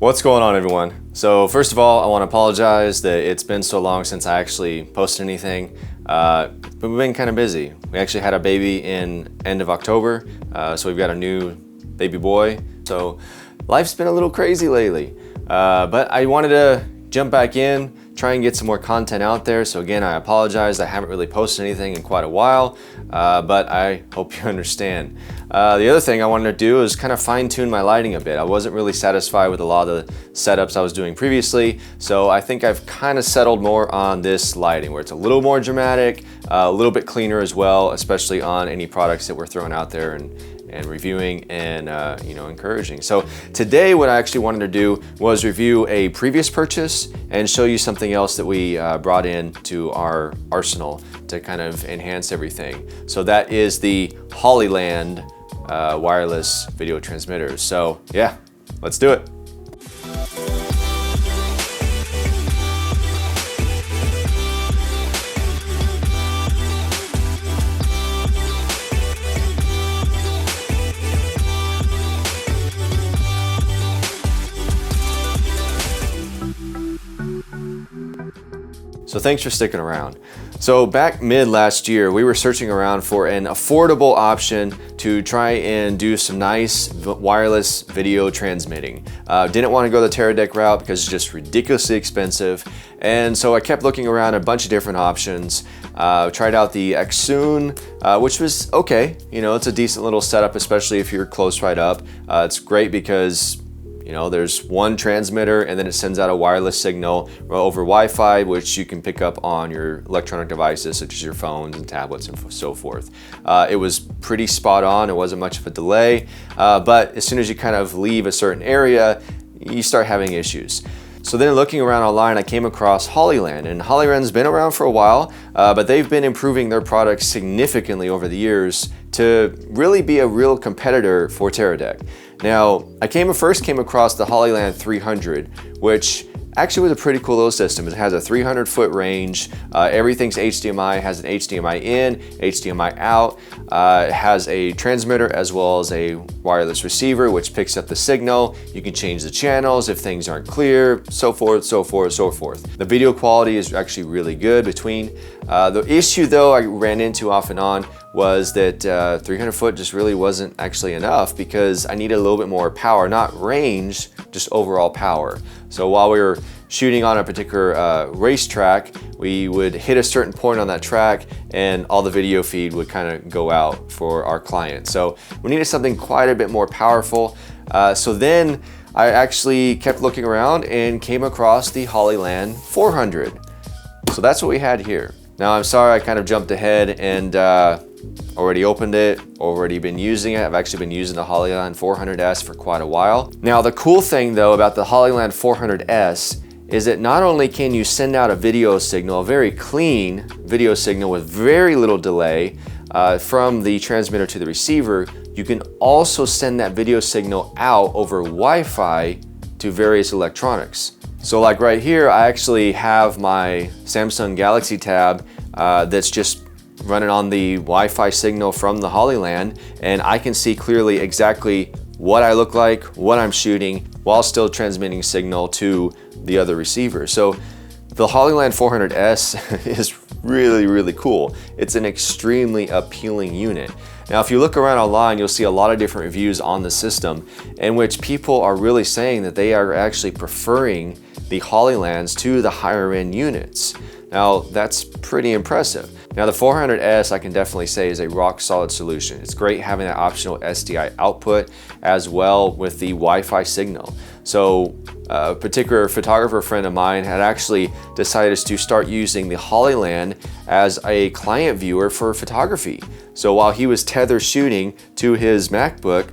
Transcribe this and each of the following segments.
What's going on, everyone? So first of all, I want to apologize that it's been so long since I actually posted anything. But we've been kind of busy. We actually had a baby in end of October, so we've got a new baby boy. So life's been a little crazy lately. But I wanted to jump back in, try and get some more content out there. So again, I apologize. I haven't really posted anything in quite a while, but I hope you understand. The other thing I wanted to do is kind of fine tune my lighting a bit. I wasn't really satisfied with a lot of the setups I was doing previously. So I think I've kind of settled more on this lighting where it's a little more dramatic, a little bit cleaner as well, especially on any products that we're throwing out there and reviewing and encouraging. So today what I actually wanted to do was review a previous purchase and show you something else that we brought in to our arsenal to kind of enhance everything. So that is the Hollyland wireless video transmitters. So yeah, let's do it. So thanks for sticking around. So back mid last year, we were searching around for an affordable option to try and do some nice wireless video transmitting. Didn't want to go the Teradek route because it's just ridiculously expensive. And so I kept looking around a bunch of different options. Tried out the Xsoon, which was okay. It's a decent little setup, especially if you're close right up. It's great because there's one transmitter and then it sends out a wireless signal over Wi-Fi, which you can pick up on your electronic devices, such as your phones and tablets and so forth. It was pretty spot on. It wasn't much of a delay, but as soon as you kind of leave a certain area, you start having issues. So then looking around online, I came across Hollyland, and Hollyland's been around for a while, but they've been improving their products significantly over the years to really be a real competitor for Teradek. Now, I first came across the Hollyland 300, which actually was a pretty cool little system. It has a 300-foot range. Everything's HDMI, has an HDMI in, HDMI out. It has a transmitter as well as a wireless receiver, which picks up the signal. You can change the channels if things aren't clear, so forth, so forth, so forth. The video quality is actually really good between. The issue though I ran into off and on was that 300 foot just really wasn't actually enough because I needed a little bit more power, not range, just overall power. So while we were shooting on a particular racetrack, we would hit a certain point on that track and all the video feed would kind of go out for our client. So we needed something quite a bit more powerful. So then I actually kept looking around and came across the Hollyland 400. So that's what we had here. Now I'm sorry I kind of jumped ahead and already opened it, already been using it. I've actually been using the Hollyland 400S for quite a while. Now the cool thing though about the Hollyland 400S is that not only can you send out a video signal, a very clean video signal with very little delay from the transmitter to the receiver, you can also send that video signal out over Wi-Fi to various electronics. So like right here, I actually have my Samsung Galaxy Tab that's just running on the Wi-Fi signal from the Hollyland, and I can see clearly exactly what I look like, what I'm shooting, while still transmitting signal to the other receiver. So the Hollyland 400S is really, really cool. It's an extremely appealing unit. Now, if you look around online, you'll see a lot of different reviews on the system in which people are really saying that they are actually preferring the Hollylands to the higher end units. Now, that's pretty impressive. Now, the 400S, I can definitely say, is a rock solid solution. It's great having that optional SDI output as well with the Wi-Fi signal. So a particular photographer friend of mine had actually decided to start using the Hollyland as a client viewer for photography. So while he was tether shooting to his MacBook,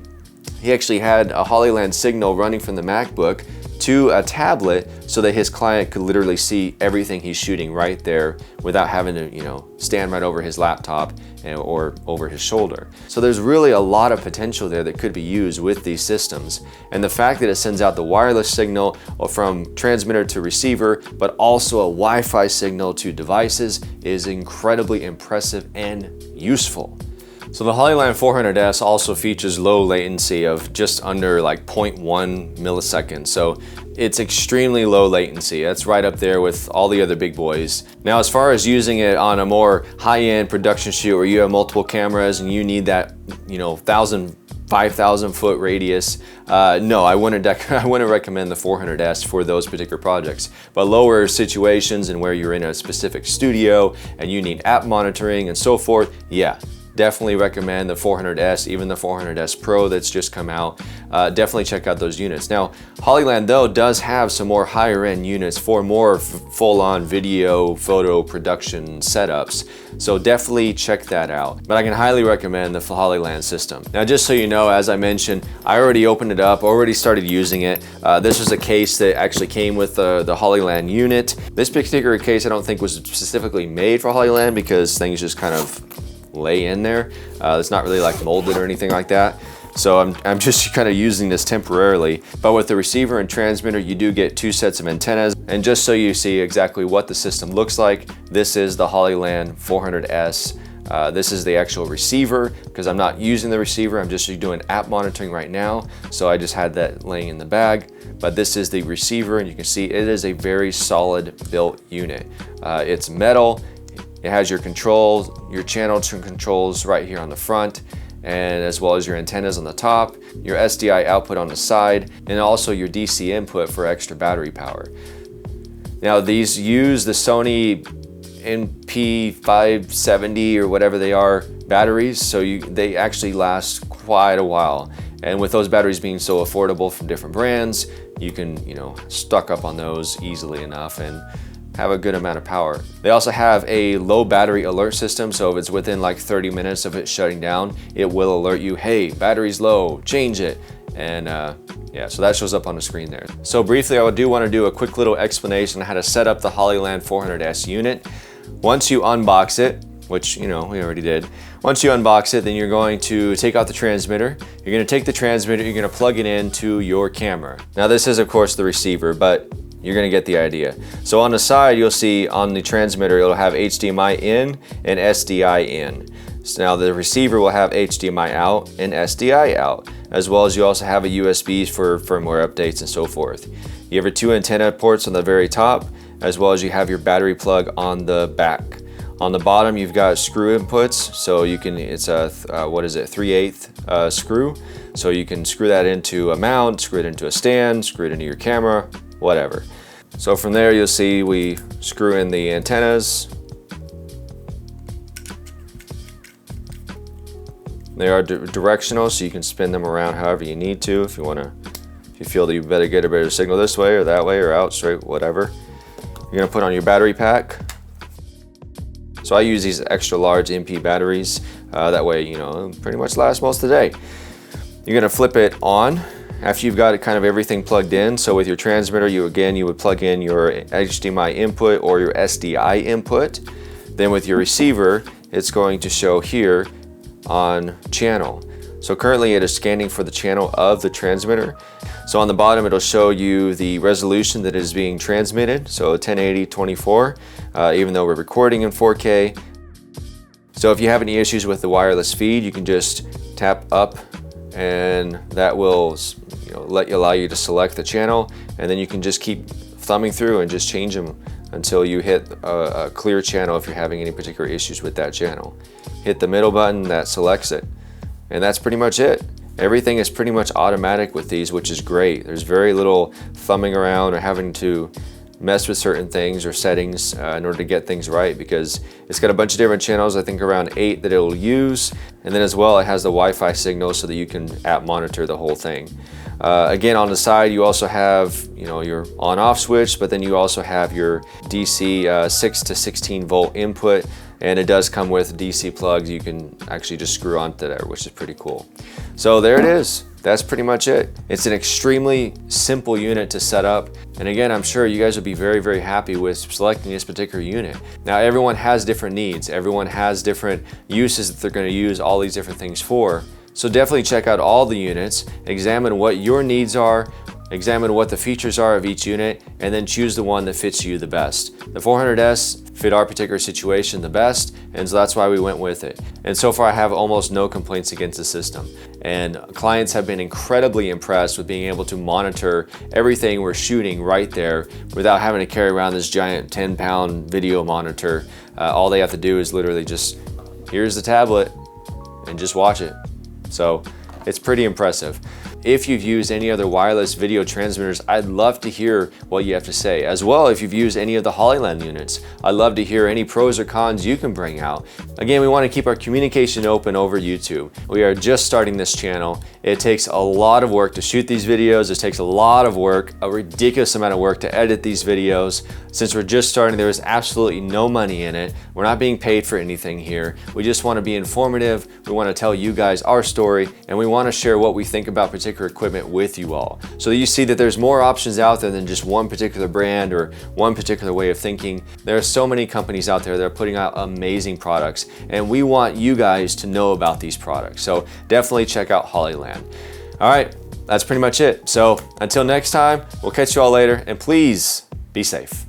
he actually had a Hollyland signal running from the MacBook to a tablet so that his client could literally see everything he's shooting right there without having to, stand right over his laptop or over his shoulder. So there's really a lot of potential there that could be used with these systems. And the fact that it sends out the wireless signal from transmitter to receiver, but also a Wi-Fi signal to devices is incredibly impressive and useful. So the Hollyland 400S also features low latency of just under like 0.1 milliseconds. So it's extremely low latency. That's right up there with all the other big boys. Now, as far as using it on a more high-end production shoot where you have multiple cameras and you need that, 5,000 foot radius, no, I wouldn't recommend the 400S for those particular projects. But lower situations and where you're in a specific studio and you need app monitoring and so forth, yeah. Definitely recommend the 400S, even the 400S Pro that's just come out. Definitely check out those units. Now, Hollyland though does have some more higher end units for more full-on video, photo production setups. So definitely check that out. But I can highly recommend the Hollyland system. Now, just so you know, as I mentioned, I already opened it up, already started using it. This was a case that actually came with the Hollyland unit. This particular case I don't think was specifically made for Hollyland because things just kind of lay in there. It's not really like molded or anything like that. So I'm just kind of using this temporarily. But with the receiver and transmitter, you do get 2 sets of antennas. And just so you see exactly what the system looks like, this is the Hollyland 400S. This is the actual receiver because I'm not using the receiver. I'm just doing app monitoring right now. So I just had that laying in the bag. But this is the receiver and you can see it is a very solid built unit. It's metal. It has your controls, your channel controls right here on the front, and as well as your antennas on the top, your SDI output on the side, and also your DC input for extra battery power. Now these use the Sony NP570 or whatever they are batteries, so they actually last quite a while. And with those batteries being so affordable from different brands, you can, stock up on those easily enough and have a good amount of power. They also have a low battery alert system, so if it's within like 30 minutes of it shutting down, it will alert you, hey, battery's low, change it. And yeah, so that shows up on the screen there. So briefly, I do want to do a quick little explanation on how to set up the Hollyland 400S unit. Once you unbox it, which we already did. Once you unbox it, then you're going to take out the transmitter. You're going to take the transmitter, you're going to plug it into your camera. Now this is of course the receiver, but you're gonna get the idea. So on the side, you'll see on the transmitter, it'll have HDMI in and SDI in. So now the receiver will have HDMI out and SDI out, as well as you also have a USB for firmware updates and so forth. You have your 2 antenna ports on the very top, as well as you have your battery plug on the back. On the bottom, you've got screw inputs, so you can, it's a, 3/8 screw. So you can screw that into a mount, screw it into a stand, screw it into your camera, whatever. So from there, you'll see we screw in the antennas. They are directional, so you can spin them around however you need to. If you feel that you better get a better signal this way or that way or out straight, whatever. You're gonna put on your battery pack. So I use these extra large MP batteries. That way, it'll pretty much last most of the day. You're gonna flip it on after you've got kind of everything plugged in. So with your transmitter, you would plug in your HDMI input or your SDI input. Then with your receiver, it's going to show here on channel. So currently it is scanning for the channel of the transmitter. So on the bottom, it'll show you the resolution that is being transmitted. So 1080/24, even though we're recording in 4K. So if you have any issues with the wireless feed, you can just tap up and that will allow you to select the channel, and then you can just keep thumbing through and just change them until you hit a clear channel if you're having any particular issues with that channel. Hit the middle button, that selects it. And that's pretty much it. Everything is pretty much automatic with these, which is great. There's very little thumbing around or having to mess with certain things or settings in order to get things right, because it's got a bunch of different channels, I think around 8 that it'll use. And then as well, it has the Wi-Fi signal so that you can app monitor the whole thing. Again, on the side, you also have your on-off switch, but then you also have your DC 6 to 16 volt input, and it does come with DC plugs you can actually just screw onto there, which is pretty cool. So there it is. That's pretty much it. It's an extremely simple unit to set up. And again, I'm sure you guys would be very, very happy with selecting this particular unit. Now, everyone has different needs. Everyone has different uses that they're going to use all these different things for. So definitely check out all the units, examine what your needs are, examine what the features are of each unit, and then choose the one that fits you the best. The 400S fit our particular situation the best, and so that's why we went with it. And so far I have almost no complaints against the system. And clients have been incredibly impressed with being able to monitor everything we're shooting right there without having to carry around this giant 10-pound video monitor. All they have to do is literally just, here's the tablet, and just watch it. So it's pretty impressive. If you've used any other wireless video transmitters, I'd love to hear what you have to say. As well, if you've used any of the Hollyland units, I'd love to hear any pros or cons you can bring out. Again, we want to keep our communication open over YouTube. We are just starting this channel. It takes a lot of work to shoot these videos. It takes a lot of work, a ridiculous amount of work to edit these videos. Since we're just starting, there is absolutely no money in it. We're not being paid for anything here. We just want to be informative. We want to tell you guys our story, and we want to share what we think about particular equipment with you all, so that you see that there's more options out there than just one particular brand or one particular way of thinking. There are so many companies out there that are putting out amazing products, and we want you guys to know about these products. So definitely check out Hollyland. All right, that's pretty much it. So until next time, we'll catch you all later, and please be safe.